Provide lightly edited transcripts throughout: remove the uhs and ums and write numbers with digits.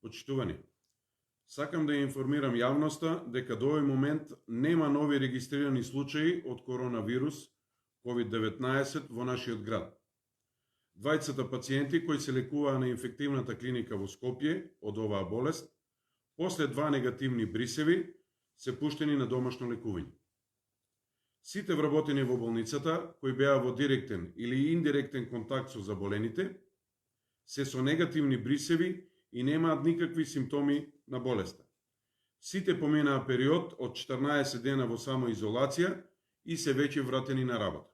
Почитувани, сакам да ја информирам јавноста дека до овој момент нема нови регистрирани случаи од коронавирус COVID-19 во нашиот град. Двајцата пациенти кои се лекуваа на инфективната клиника во Скопје од оваа болест, после 2 негативни брисеви, се пуштени на домашно лекување. Сите вработени во болницата, кои беа во директен или индиректен контакт со заболените, се со негативни брисеви и немаат никакви симптоми на болеста. Сите поминаа период од 14 дена во самоизолација и се веќе вратени на работа.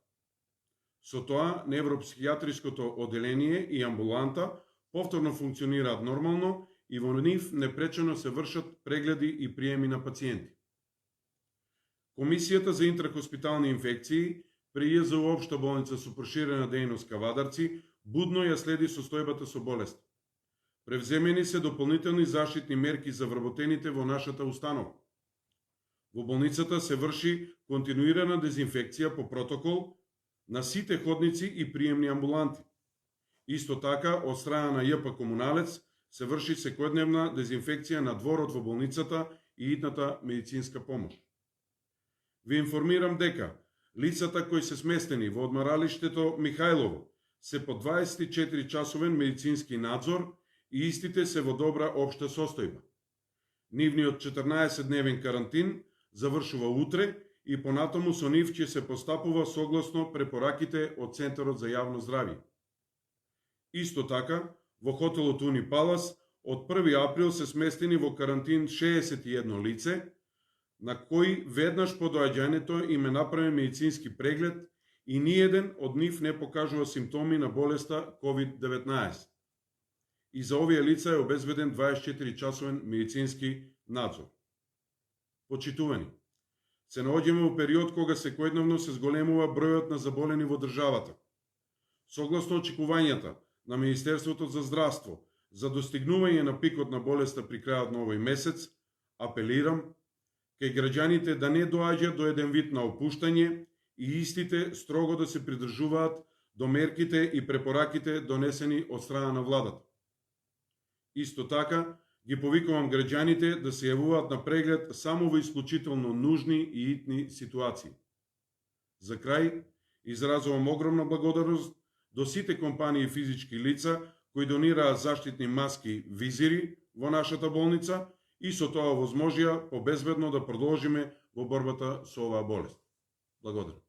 Со тоа, невропсихијатриското оделение и амбуланта повторно функционираат нормално и во нив непречено се вршат прегледи и приеми на пациенти. Комисијата за интрахоспитални инфекции при ЈЗУ Општа болница со проширена дејност Кавадарци будно ја следи состојбата со болест. Превземени се дополнителни заштитни мерки за вработените во нашата установа. Во болницата се врши континуирана дезинфекција по протокол на сите ходници и приемни амбуланти. Исто така, од страна на ЈП Комуналец се врши секојдневна дезинфекција на дворот во болницата и идната медицинска помош. Ви информирам дека лицата кои се сместени во одмаралиштето Михајлово се по 24-часовен медицински надзор и истите се во добра општа состојба. Нивниот 14-дневен карантин завршува утре и понатаму со нив ќе се постапува согласно препораките од Центарот за јавно здравје. Исто така, во хотелот Уни Палас од 1 април се сместени во карантин 61 лице, на кои веднаш по доаѓањето им е направен медицински преглед и ниеден од нив не покажува симптоми на болеста COVID-19. И за овие лица е обезбеден 24-часовен медицински надзор. Почитувани, се наоѓаме во период кога секојдневно се зголемува бројот на заболени во државата. Согласно очекувањата на Министерството за здравство за достигнување на пикот на болеста при крајот на овој месец, апелирам кај граѓаните да не доаѓа до еден вид на опуштање и истите строго да се придржуваат до мерките и препораките донесени од страна на владата. Исто така, ги повикувам граѓаните да се јавуваат на преглед само во исклучително нужни и итни ситуации. За крај, изразувам огромна благодарност до сите компании и физички лица кои донираат заштитни маски, визири во нашата болница и со тоа возможија побезбедно да продолжиме во борбата со оваа болест. Благодарам.